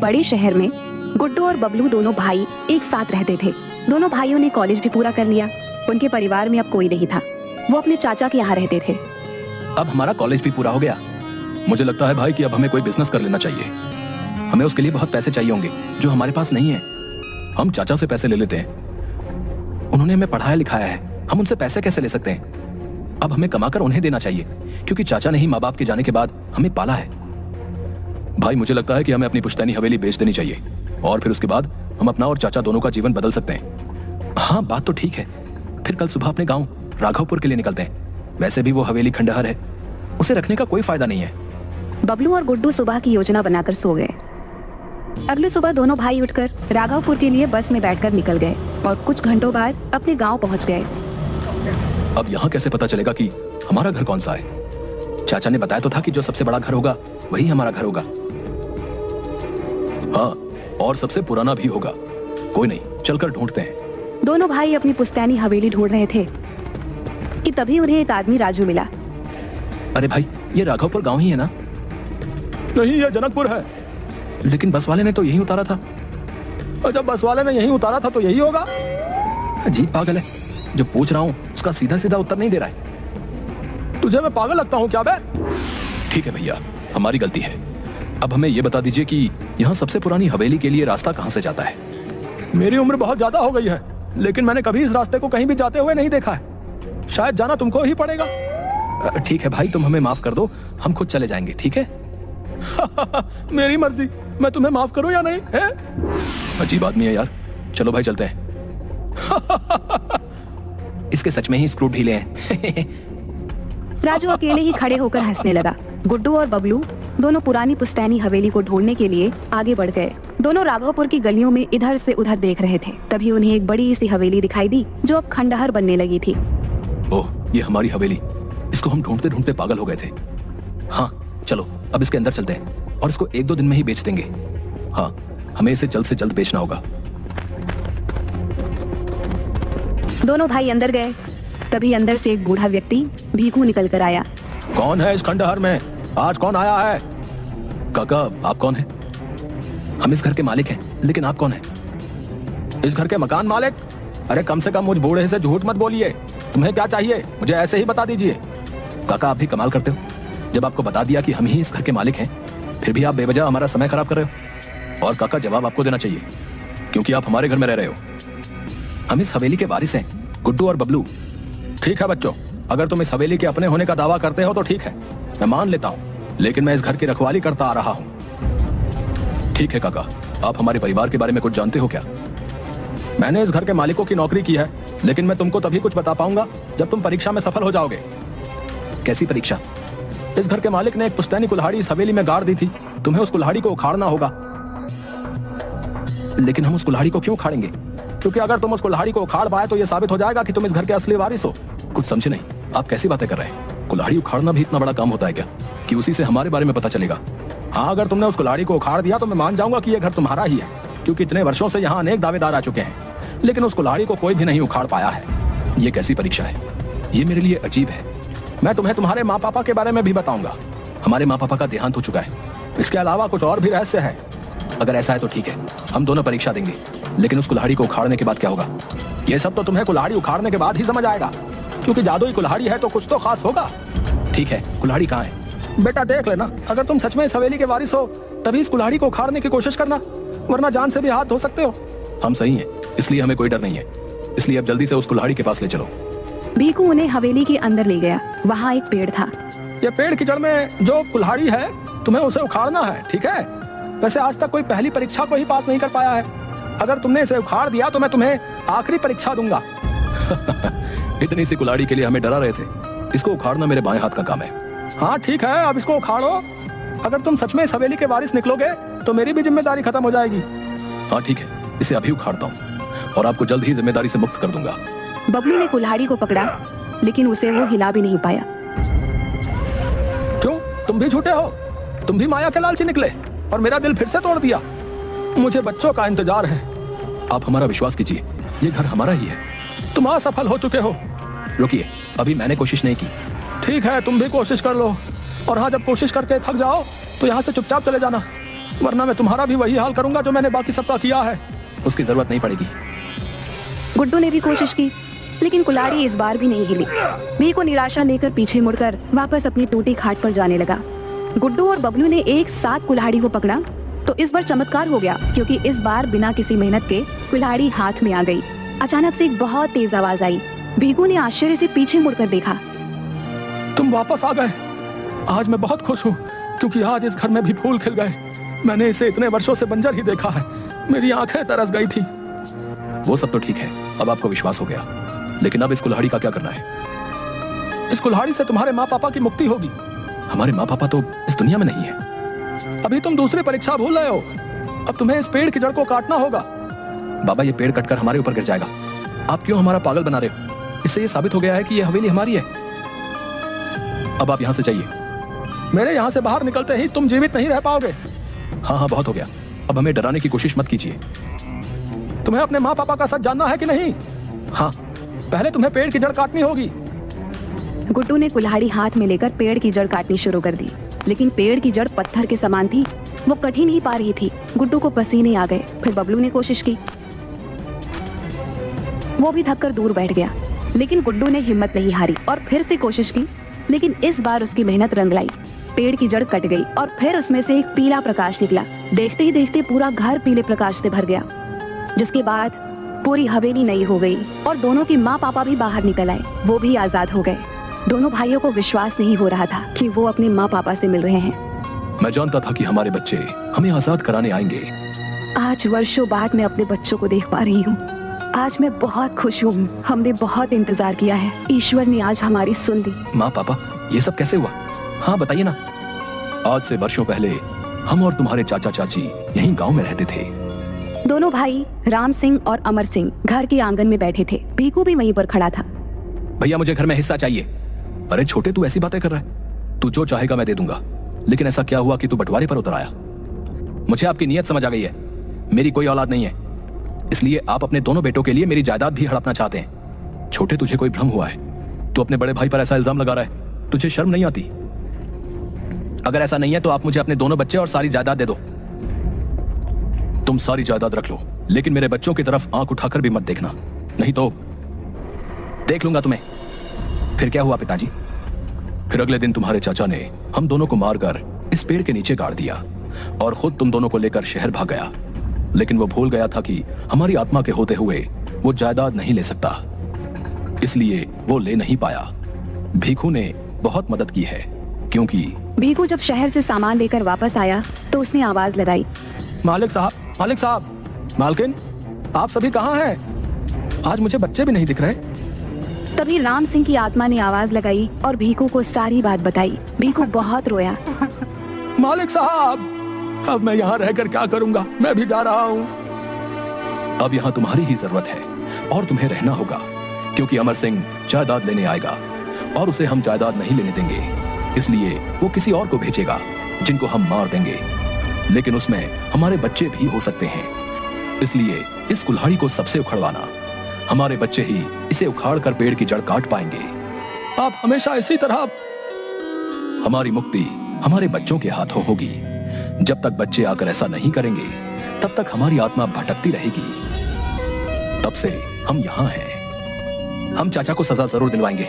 बड़े शहर में गुड्डू और बबलू दोनों भाई एक साथ रहते थे। दोनों भाइयों ने कॉलेज भी पूरा कर लिया। उनके परिवार में अब कोई नहीं था। वो अपने चाचा के यहाँ रहते थे। अब हमारा कॉलेज भी पूरा हो गया। मुझे लगता है भाई कि अब हमें कोई बिजनेस कर लेना चाहिए। हमें उसके लिए बहुत पैसे चाहिए होंगे जो हमारे पास नहीं है। हम चाचा से पैसे ले लेते हैं। उन्होंने हमें पढ़ाया लिखाया है, हम उनसे पैसे कैसे ले सकते हैं? अब हमें कमाकर उन्हें देना चाहिए, क्योंकि चाचा ने ही माँ बाप के जाने के बाद हमें पाला है। भाई मुझे लगता है कि हमें अपनी पुश्तैनी हवेली बेच देनी चाहिए और फिर उसके बाद हम अपना और चाचा दोनों का जीवन बदल सकते हैं। हाँ बात तो ठीक है। फिर कल सुबह अपने गांव राघवपुर के लिए निकलते हैं। वैसे भी वो हवेली खंडहर है, उसे रखने का कोई फायदा नहीं है। बबलू और गुड्डू सुबह की योजना बनाकर सो गए। अगली सुबह दोनों भाई उठकर राघवपुर के लिए बस में बैठकर निकल गए और कुछ घंटों बाद अपने गांव पहुंच गए। अब यहाँ कैसे पता चलेगा कि हमारा घर कौन सा है? चाचा ने बताया तो था कि जो सबसे बड़ा घर होगा वही हमारा घर होगा। हाँ, और सबसे पुराना भी होगा। कोई नहीं, चलकर ढूंढते हैं। दोनों भाई अपनी पुश्तैनी हवेली ढूंढ रहे थे कि तभी उन्हें एक आदमी राजू मिला। अरे भाई, ये राघवपुर गांव ही है ना? नहीं, ये जनकपुर है। लेकिन बस वाले ने तो यही उतारा था। जब बस वाले ने यही उतारा था तो यही होगा। अजीब पागल है, जो पूछ रहा हूँ उसका सीधा सीधा उत्तर नहीं दे रहा है। तुझे मैं पागल लगता हूँ क्या बे? ठीक है भैया, हमारी गलती है। अब हमें ये बता दीजिए कि यहाँ सबसे पुरानी हवेली के लिए रास्ता कहाँ से जाता है? मेरी उम्र बहुत ज्यादा हो गई है, लेकिन मैंने कभी इस रास्ते को कहीं भी जाते हुए नहीं देखा है। शायद जाना तुमको ही पड़ेगा। ठीक है भाई, तुम हमें माफ कर दो, हम खुद चले जाएंगे, ठीक है? मेरी मर्जी, मैं तुम्हें माफ करूं या नहीं है? अजीब आदमी है यार। चलो भाई चलते हैं। इसके सच में ही स्क्रू ढीले हैं। राजू अकेले ही खड़े होकर हंसने लगा। गुड्डू और बबलू दोनों पुरानी पुश्तैनी हवेली को ढूंढने के लिए आगे बढ़ गए। दोनों राघवपुर की गलियों में इधर से उधर देख रहे थे। तभी उन्हें एक बड़ी सी हवेली दिखाई दी जो अब खंडहर बनने लगी थी। ओह, ये हमारी हवेली। इसको हम ढूंढते ढूंढते पागल हो गए थे। हाँ चलो, अब इसके अंदर चलते हैं और इसको 1-2 दिन में ही बेच देंगे। हाँ, हमें इसे जल्द से जल्द बेचना होगा। दोनों भाई अंदर गए। तभी अंदर से एक बूढ़ा व्यक्ति भीखू निकल कर आया। कौन है इस खंडहर में? आज कौन आया है? काका, आप कौन हैं? हम इस घर के मालिक हैं, लेकिन आप कौन हैं? इस घर के मकान मालिक? अरे कम से कम मुझ बूढ़े से झूठ मत बोलिए। तुम्हें क्या चाहिए मुझे ऐसे ही बता दीजिए। काका, आप भी कमाल करते हो। जब आपको बता दिया कि हम ही इस घर के मालिक हैं, फिर भी आप बेवजह हमारा समय खराब कर रहे हो। और काका, जवाब आपको देना चाहिए, क्योंकि आप हमारे घर में रह रहे हो। हम इस हवेली के वारिस हैं, गुड्डू और बबलू। ठीक है बच्चों, अगर तुम इस हवेली के अपने होने का दावा करते हो तो ठीक है, मैं मान लेता हूँ, लेकिन मैं इस घर की रखवाली करता आ रहा हूँ। ठीक है काका, आप हमारे परिवार के बारे में कुछ जानते हो क्या? मैंने इस घर के मालिकों की नौकरी की है, लेकिन मैं तुमको तभी कुछ बता पाऊंगा जब तुम परीक्षा में सफल हो जाओगे। कैसी परीक्षा? इस घर के मालिक ने एक पुश्तैनी कुल्हाड़ी इस हवेली में गाड़ दी थी। तुम्हें उस कुल्हाड़ी को उखाड़ना होगा। लेकिन हम उस कुल्हाड़ी को क्यों उखाड़ेंगे? क्योंकि अगर तुम उस कुल्हाड़ी को उखाड़ पाए तो यह साबित हो जाएगा कि तुम इस घर के असली वारिस हो। कुछ समझे नहीं, आप कैसी बातें कर रहे हैं? कुल्हाड़ी उखाड़ना भी इतना बड़ा काम होता है क्या कि उसी से हमारे बारे में पता चलेगा? हाँ, अगर तुमने उस कुल्हाड़ी को उखाड़ दिया तो मैं मान जाऊंगा कि यह घर तुम्हारा ही है, क्योंकि इतने वर्षों से यहाँ अनेक दावेदार आ चुके हैं, लेकिन उस कुल्हाड़ी को कोई भी नहीं उखाड़ पाया है। ये कैसी परीक्षा है? ये मेरे लिए अजीब है। मैं तुम्हें तुम्हारे माँ पापा के बारे में भी बताऊंगा। हमारे माँ पापा का देहांत हो चुका है। इसके अलावा कुछ और भी रहस्य है। अगर ऐसा है तो ठीक है, हम दोनों परीक्षा देंगे, लेकिन उस कुल्हाड़ी को उखाड़ने के बाद क्या होगा? ये सब तो तुम्हें कुल्हाड़ी उखाड़ने के बाद ही समझ आएगा, क्योंकि जादुई कुल्हाड़ी है तो कुछ तो खास होगा। ठीक है, कुल्हाड़ी कहाँ है? बेटा देख लेना, अगर तुम सच में इस हवेली के वारिस हो तभी इस कुल्हाड़ी को उखाड़ने की कोशिश करना, वरना जान से भी हाथ धो सकते हो। हम सही हैं, इसलिए हमें कोई डर नहीं है। इसलिए अब जल्दी से उस कुल्हाड़ी के पास ले चलो। भीखू उन्हें हवेली के अंदर ले गया। वहाँ एक पेड़ था। ये पेड़ की जड़ में जो कुल्हाड़ी है, तुम्हें उसे उखाड़ना है, ठीक है? वैसे आज तक कोई पहली परीक्षा को ही पास नहीं कर पाया है। अगर तुमने इसे उखाड़ दिया तो मैं तुम्हें आखिरी परीक्षा दूंगा। इतनी सी कुल्हाड़ी के लिए हमें डरा रहे थे। इसको उखाड़ना मेरे बाएं हाथ का काम है। हाँ ठीक है, अब इसको उखाड़ो। अगर तुम सच में इस हवेली के वारिस निकलोगे तो मेरी भी जिम्मेदारी खत्म हो जाएगी। हाँ ठीक है, इसे अभी उखाड़ता हूँ और आपको जल्द ही जिम्मेदारी से मुक्त कर दूंगा। बबलू ने कुल्हाड़ी को पकड़ा, लेकिन उसे वो हिला भी नहीं पाया। क्यों, तुम भी झूठे हो? तुम भी माया के लालची निकले और मेरा दिल फिर से तोड़ दिया। मुझे बच्चों का इंतजार है। आप हमारा विश्वास कीजिए, ये घर हमारा ही है। तुम असफल हो चुके हो। रुकिए, अभी मैंने कोशिश नहीं की। ठीक है, तुम भी कोशिश कर लो, और हाँ, जब कोशिश करके थक जाओ तो यहाँ से चुपचाप चले जाना। वरना मैं तुम्हारा भी वही हाल करूंगा जो मैंने बाकी सबका किया है। उसकी जरूरत नहीं पड़ेगी। गुड्डू ने भी कोशिश की, लेकिन कुल्हाड़ी इस बार भी नहीं हिली। भीकू निराशा लेकर पीछे मुड़कर वापस अपनी टूटी खाट पर जाने लगा। गुड्डू और बबलू ने एक साथ कुल्हाड़ी को पकड़ा तो इस बार चमत्कार हो गया, क्योंकि इस बार बिना किसी मेहनत के कुल्हाड़ी हाथ में आ गई। अचानक से एक बहुत तेज आवाज आई। भीकू ने आश्चर्य से पीछे मुड़कर देखा। तुम वापस आ गए। आज मैं बहुत खुश हूँ, क्योंकि आज इस घर में भी फूल खिल गए। मैंने इसे इतने वर्षों से बंजर ही देखा है। मेरी आंखें तरस गई थी। वो सब तो ठीक है, अब आपको विश्वास हो गया, लेकिन अब इस कुल्हाड़ी का क्या करना है? इस कुल्हाड़ी से तुम्हारे माँ पापा की मुक्ति होगी। हमारे माँ पापा तो इस दुनिया में नहीं है। अभी तुम दूसरी परीक्षा भूल रहे हो। अब तुम्हें इस पेड़ की जड़ को काटना होगा। बाबा, ये पेड़ कटकर हमारे ऊपर गिर जाएगा। आप क्यों हमारा पागल बना रहे हो? इससे ये साबित हो गया है कि ये हवेली हमारी है। अब आप यहाँ से जाइए। मेरे यहाँ से बाहर निकलते ही तुम जीवित नहीं रह पाओगे। हाँ हाँ, बहुत हो गया। अब हमें डराने की कोशिश मत कीजिए। तुम्हें अपने माँ पापा का सच जानना है कि नहीं? हाँ, पहले तुम्हें पेड़ की जड़ काटनी होगी। गुड्डू ने कुल्हाड़ी हाथ में लेकर पेड़ की जड़ काटनी शुरू कर दी, लेकिन पेड़ की जड़ पत्थर के समान थी। वो कट ही नहीं पा रही थी। गुड्डू को पसीने आ गए। फिर बबलू ने कोशिश की, वो भी थक कर दूर बैठ गया, लेकिन गुड्डू ने हिम्मत नहीं हारी और फिर से कोशिश की, लेकिन इस बार उसकी मेहनत रंग लाई। पेड़ की जड़ कट गई और फिर उसमें से एक पीला प्रकाश निकला। देखते ही देखते पूरा घर पीले प्रकाश से भर गया, जिसके बाद पूरी हवेली नई हो गई और दोनों की माँ पापा भी बाहर निकल आए। वो भी आजाद हो गए। दोनों भाइयों को विश्वास नहीं हो रहा था कि वो अपने माँ पापा से मिल रहे हैं। मैं जानता था कि हमारे बच्चे हमें आजाद कराने आएंगे। आज वर्षों बाद मैं अपने बच्चों को देख पा रही हूँ। आज मैं बहुत खुश हूँ। हमने बहुत इंतजार किया है। ईश्वर ने आज हमारी सुन ली। माँ पापा, ये सब कैसे हुआ? हाँ बताइए ना। आज से वर्षों पहले हम और तुम्हारे चाचा चाची यहीं गांव में रहते थे। दोनों भाई राम सिंह और अमर सिंह घर के आंगन में बैठे थे। भीकू भी वहीं पर खड़ा था। भैया, मुझे घर में हिस्सा चाहिए। अरे छोटे, तू ऐसी बातें कर रहा है? तू जो चाहेगा मैं दे दूंगा, लेकिन ऐसा क्या हुआ कि तू बंटवारे पर उतर आया? मुझे आपकी नीयत समझ आ गई है। मेरी कोई औलाद नहीं है, इसलिए आप अपने दोनों बेटों के लिए मेरी जायदाद भी हड़पना चाहते हैं। छोटे, तुझे कोई भ्रम हुआ है? तू अपने बड़े भाई पर ऐसा इल्जाम लगा रहा है। तुझे शर्म नहीं आती? अगर ऐसा नहीं है तो आप मुझे अपने दोनों बच्चे और सारी जायदाद दे दो। तुम सारी जायदाद रख लो, लेकिन मेरे बच्चों की तरफ आंख उठाकर भी मत देखना, नहीं तो देख लूंगा तुम्हें। फिर क्या हुआ पिताजी? फिर अगले दिन तुम्हारे चाचा ने हम दोनों को मारकर इस पेड़ के नीचे गाड़ दिया और खुद तुम दोनों को लेकर शहर भाग गया। लेकिन वो भूल गया था कि हमारी आत्मा के होते हुए वो जायदाद नहीं ले सकता, इसलिए वो ले नहीं पाया। भीखू ने बहुत मदद की है, क्योंकि भीकू जब शहर से सामान लेकर वापस आया तो उसने आवाज लगाई, मालिक साहब, मालिक साहब, मालकिन, आप सभी कहाँ हैं? आज मुझे बच्चे भी नहीं दिख रहे। तभी राम सिंह की आत्मा ने आवाज लगाई और भीकू को सारी बात बताई। भीकू बहुत रोया। मालिक साहब, अब मैं यहाँ रहकर क्या करूंगा? मैं भी जा रहा हूँ। अब यहाँ तुम्हारी ही जरूरत है और तुम्हें रहना होगा, क्योंकि अमर सिंह जायदाद लेने आएगा और उसे हम जायदाद नहीं लेने देंगे। इसलिए वो किसी और को भेजेगा जिनको हम मार देंगे, लेकिन उसमें हमारे बच्चे भी हो सकते हैं। इसलिए इस कुल्हाड़ी को सबसे उखड़वाना। हमारे बच्चे ही इसे उखाड़कर पेड़ की जड़ काट पाएंगे। आप हमेशा इसी तरह। हमारी मुक्ति हमारे बच्चों के हाथों होगी। जब तक बच्चे आकर ऐसा नहीं करेंगे, तब तक हमारी आत्मा भटकती रहेगी। तब से हम यहाँ हैं। हम चाचा को सजा जरूर दिलवाएंगे।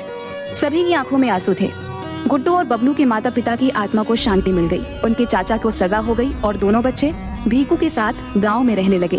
सभी की आंखों में आंसू थे। गुड्डू और बबलू के माता पिता की आत्मा को शांति मिल गई। उनके चाचा को सजा हो गई और दोनों बच्चे भीकू के साथ गांव में रहने लगे।